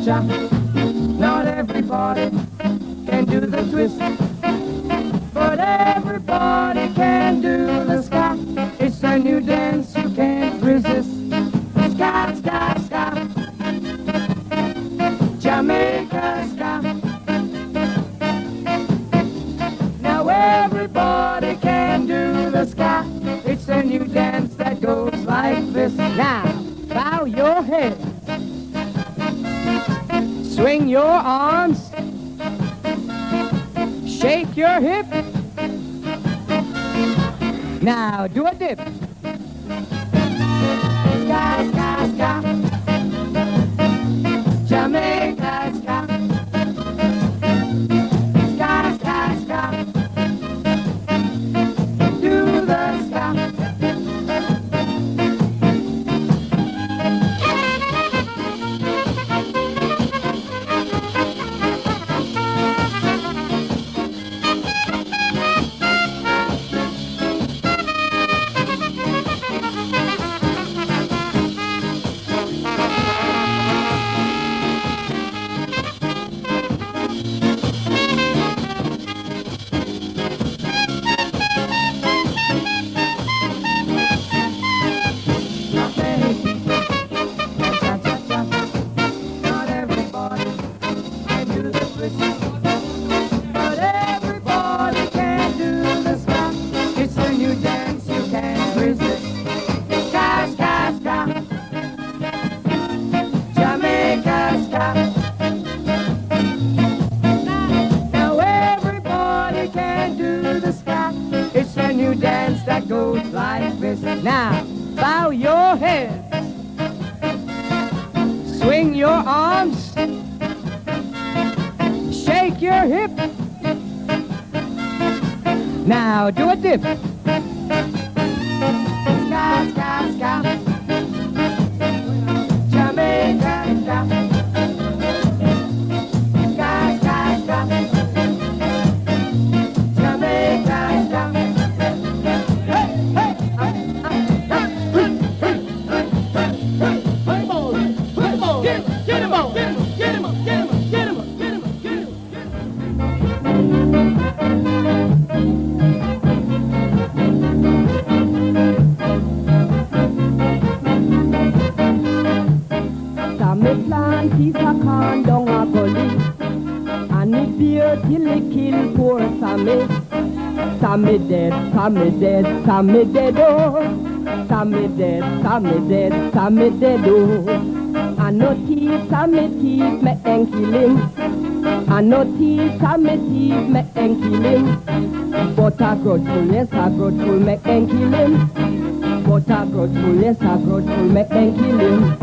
cha-cha. Not everybody can do the twist, but everybody can do the ska. It's a new dance you can't resist. Ska, ska, ska. Jamaica ska. Now everybody can do the ska. It's a new dance that goes like this. Now, bow your head. Swing your arms. Shake your hip. Now do a dip. Ska, ska, ska. Jamaica ska. Ska, ska, ska. Do the ska. Now, bow your head. Swing your arms. Shake your hip. Now, do a dip. Ska, ska, ska. Jamaica ska. Ska, ska, ska. Jamaica ska. He's a con down a gully, and he beer till he kill poor Sammy. Sammy dead, Sammy dead, Sammy dead, oh. Sammy dead, Sammy dead, Sammy dead, oh. And no thief, Sammy thief, me ain't kill him. And no thief, Sammy thief, me ain't kill him. But a grudgeful, yes, a grudgeful, me ain't kill him. But a grudgeful, yes, a grudgeful, me ain't kill him.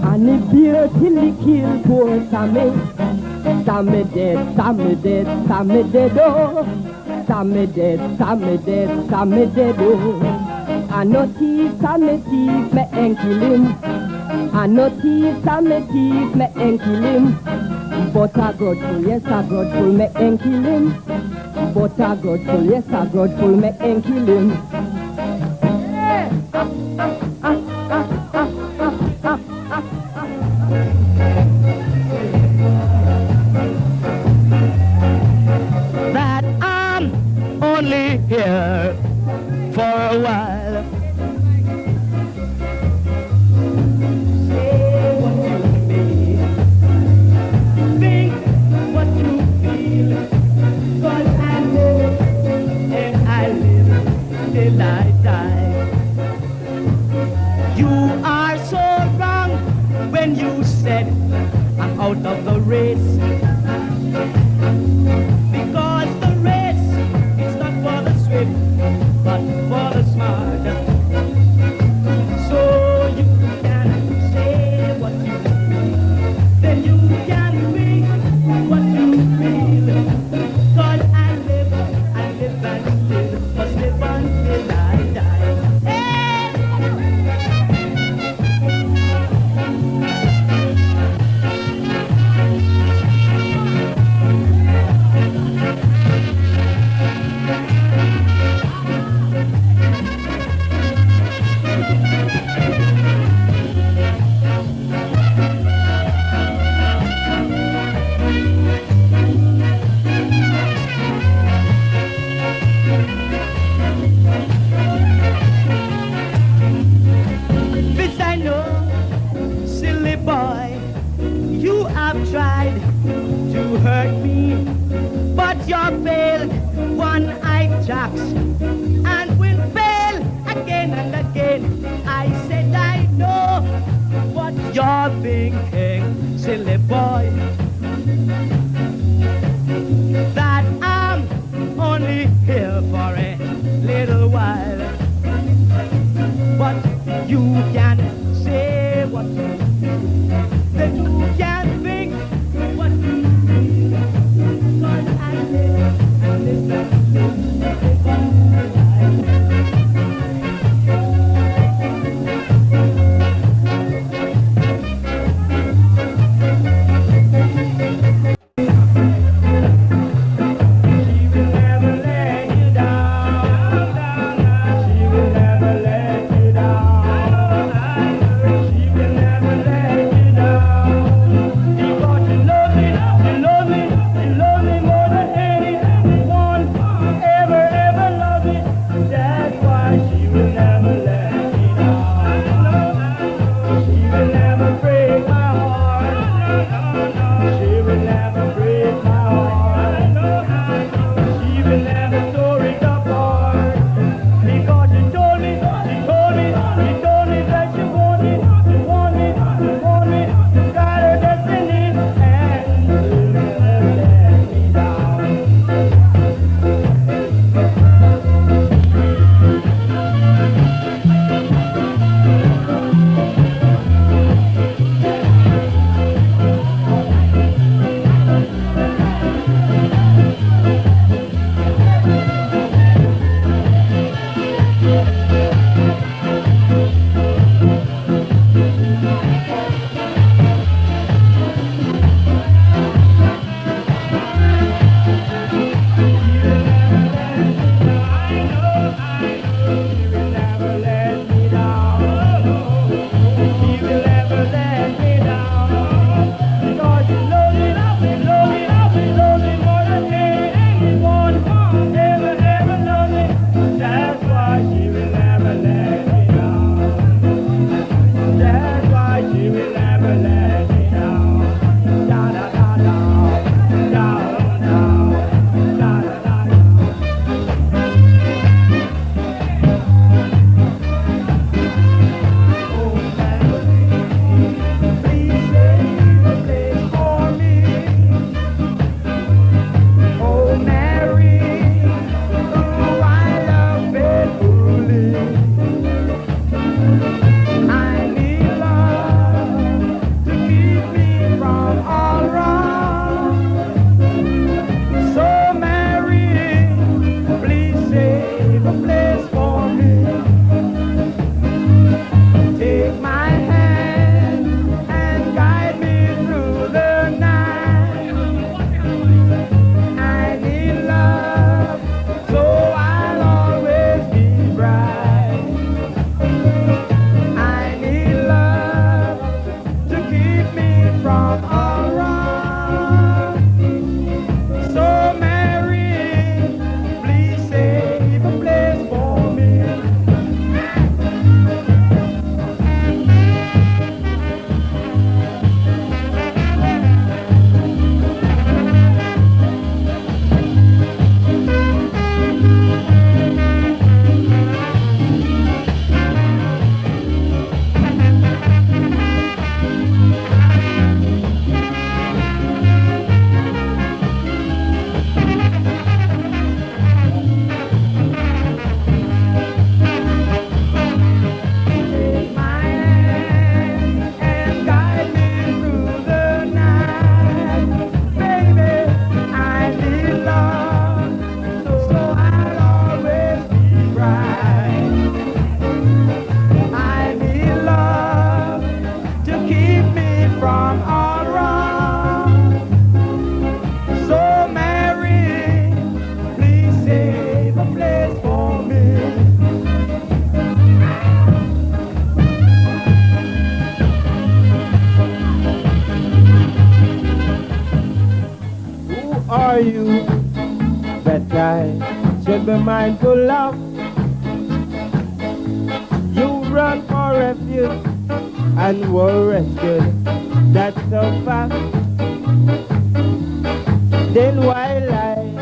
And he beer till he kill poor Sammy. Sammy dead, Sammy dead, Sammy dead, oh. Sammy dead, Sammy dead, Sammy dead, oh. And no thief, Sammy thief, me ain't kill him. And no thief, Sammy thief, me ain't kill him. But a grudgeful, yes, a grudgeful, me ain't kill him. But a grudgeful, yes, a grudgeful, me ain't kill him. That I'm only here for a while. are thinking, silly boy, that I'm only here for a little while. But you can say what you that you can think what you feel. 'Cause I live and listen are you that I should be mindful of? You run for refuge and were rescued. That's so fast. Then why lie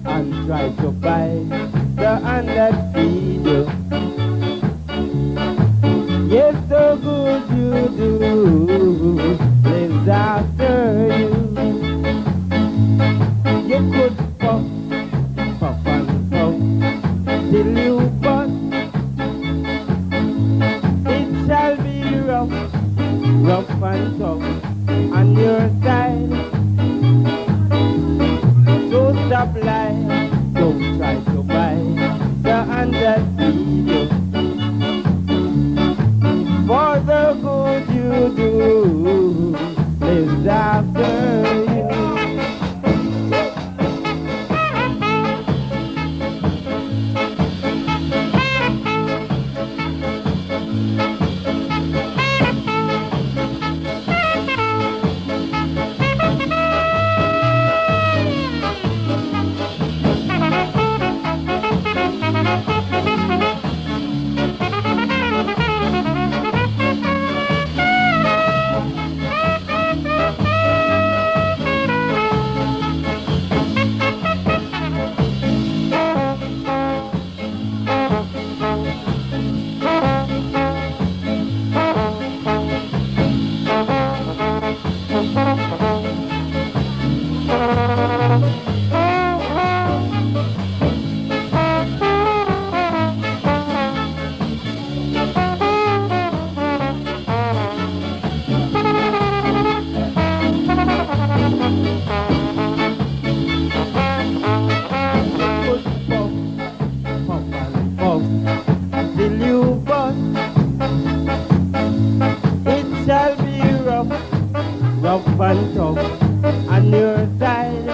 and try to fight the hand that feed you? Yes, so good you do. rough and tough on your side. So stop lying, don't try to buy the hand that feed you. For the good you do is after you. Rough and tough on your side.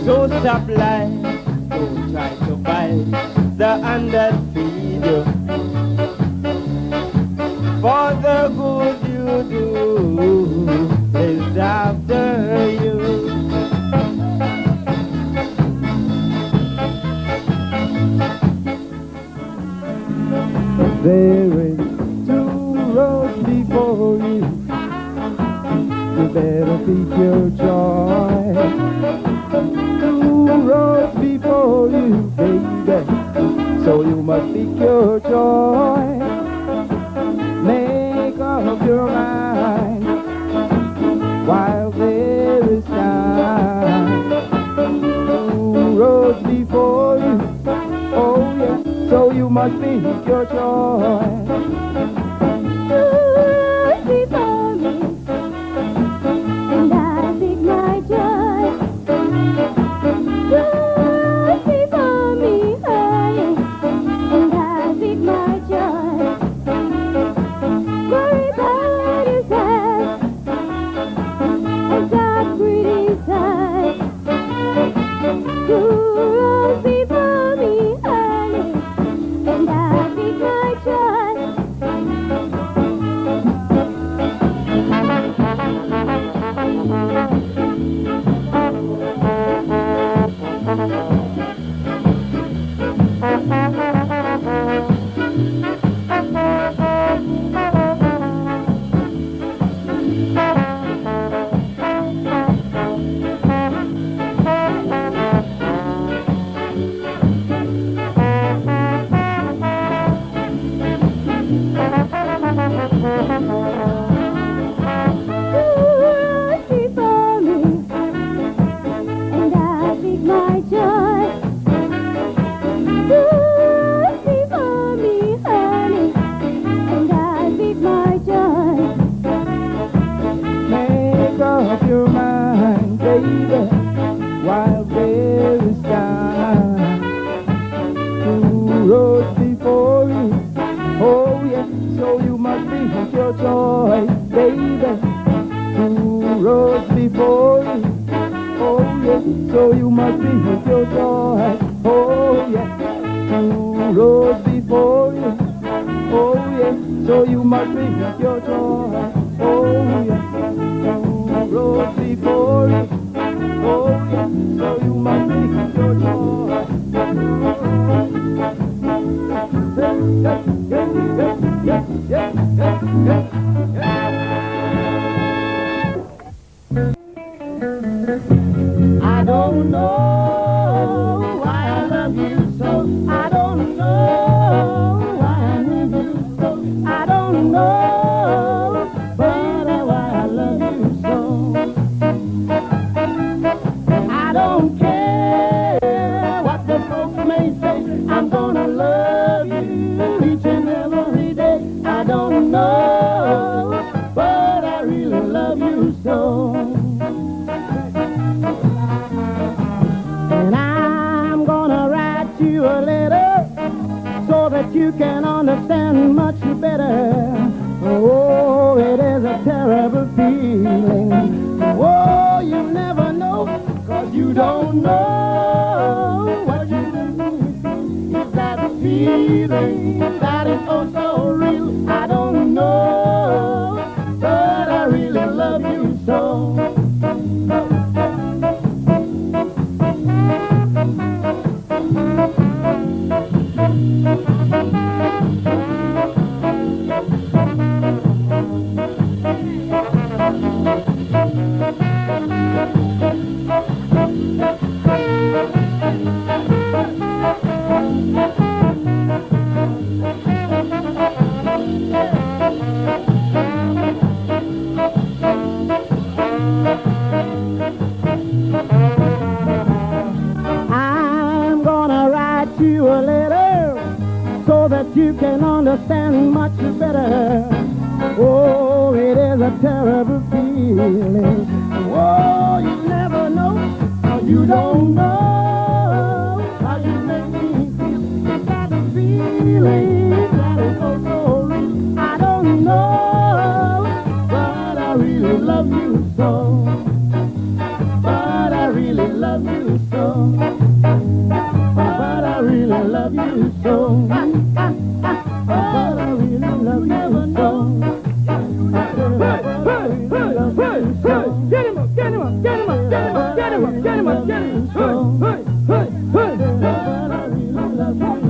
So stop lying, don't try to buy the hand that feed you. For the good you do is after you. There is two roads before you. You better seek your joy. Two roads before you, baby, so you must seek your joy. Make up your mind while there is time. Two roads before you, oh yeah, so you must seek your joy. While there is time, two roads before you, oh yeah, so you must seek your joy, baby. Two roads before you, oh yeah, so you must seek your joy, oh yeah. Two roads before you, oh yeah, so you must seek your joy, oh yeah. Two roads before you. Oh yeah, so you must seek your joy. I don't know why I love you so. I don't know why I need you so. I don't know, but why I love you so. I don't care what the folks may say. I'm gonna love you each and every day. I don't know much better. Oh, it is a terrible feeling. Oh, you never know, 'cause you don't know what you do. It's that feeling that is oh so real. I don't know, but I really love you so. I'm gonna write you a letter so that you can understand much better. Oh, it is a terrible feeling. Oh, you never know, or you don't know how you make me feel. It's that feeling that is so, so real. I don't know, but I really love you so. But I really love you so. But I really love you so. But I really love you so. Get him up, get him up, get him up, get him up, get him up, get him up, get him up. Hey, hey, hey, hey. But I really love you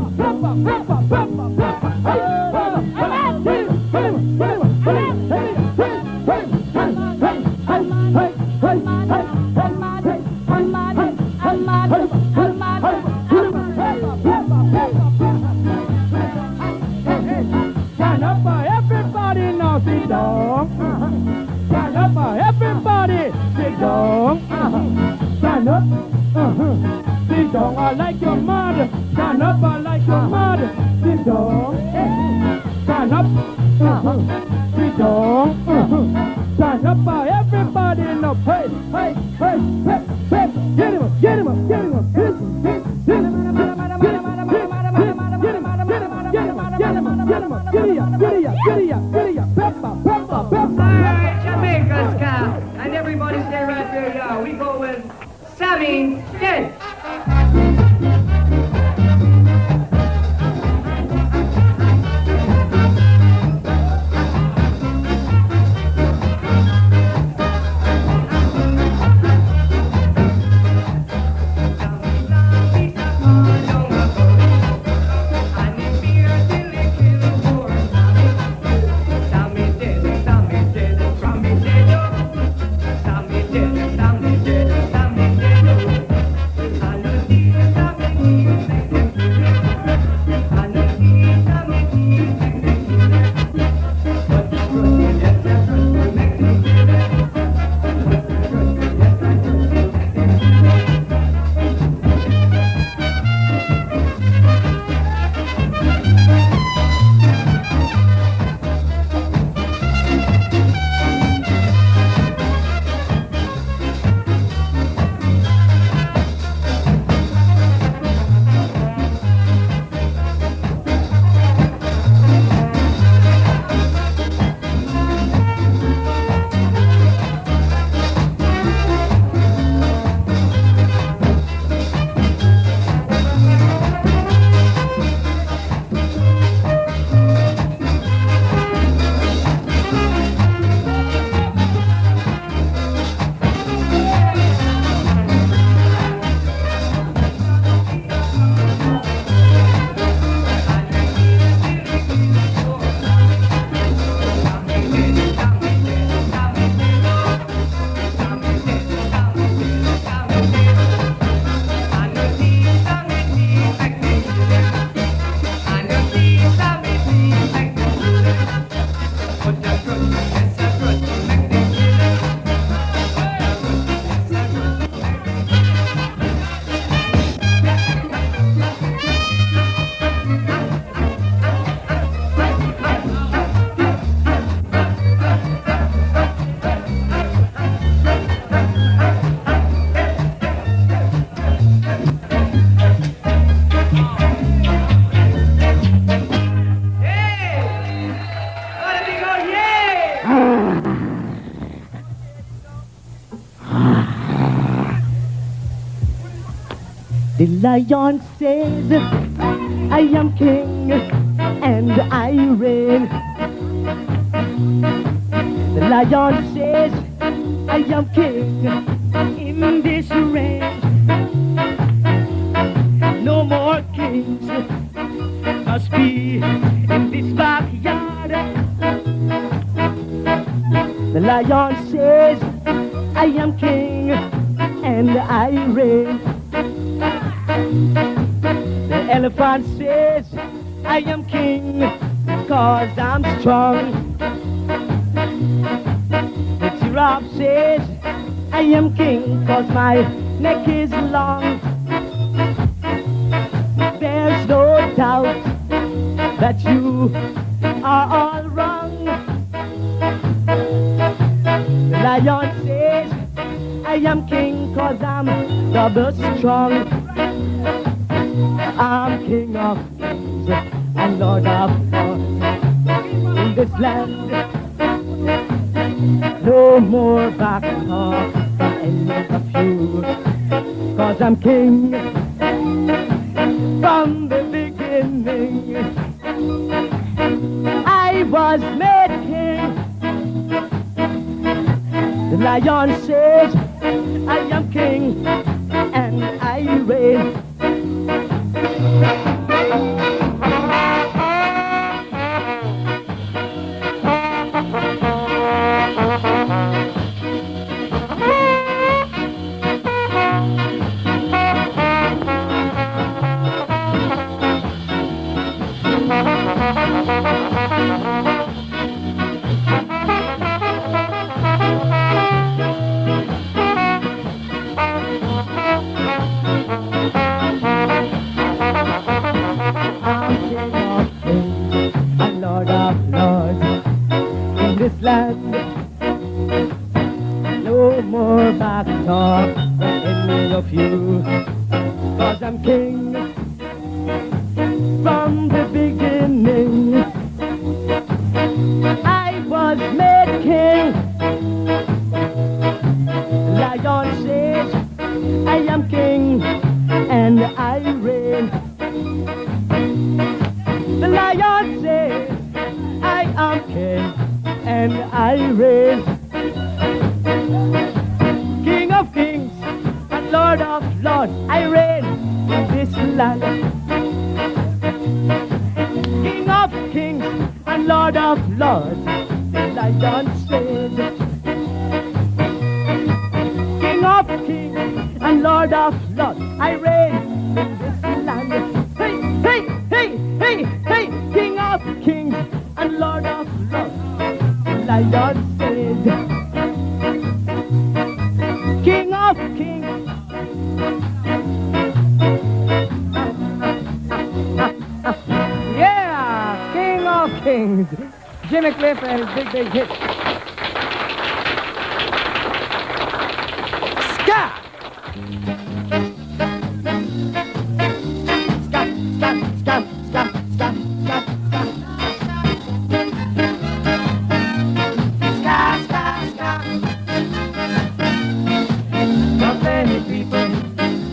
Stand up for everybody now, sit down. Stand up for everybody, sit down. Stand up, sit down. I like your mother. Stand up, I like your mother. Sit down. Stand up, sit down. Stand up for everybody now. Hey, hey, hey, hey, hey. Get him up, get him up, get him up. Hit him, hit him. Get him up, get him up, get him up, get him up, get him up, get him up, get him up, get him up, get him up, get him up, giddy up, giddy up, giddy up, giddy up, pepper, pepper, pepper. All right, Jamaica's cow. And everybody stay right there, y'all. We go with Sammy Dead. The lion says, I am king and I reign. The lion says, I am king in this reign. No more kings must be in this backyard. The lion says, I am king and I reign. The elephant says, I am king cause I'm strong. The giraffe says, I am king cause my neck is long. There's no doubt that you are all wrong. The lion says, I am king cause I'm double strong. I'm king of kings and lord of lords in this land. No more back talk from any of you, cause I'm king from the beginning. I was made king. The lion says, I am king and I reign. No more back talk from any of you, cause I'm king from the beginning. I was made king. Lion says, I am king and I reign. The lion says, I am king and I reign. King of kings and Lord of lords, I reign in this land. King of kings and Lord of lords, the lion says. King of kings and Lord of lords, I reign in this land. Hey, hey, hey, hey, hey, King of kings and Lord of lords, the lion says. King of kings. Yeah, King of Kings. Jimmy Cliff and his big, big hit. Ska! Ska, ska, ska, ska, ska, ska, ska, ska, ska. Not many people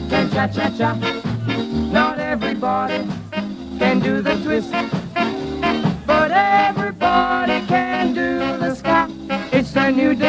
can cha-cha-cha. Not everybody can do the twist, but everybody can do the ska. It's a new day.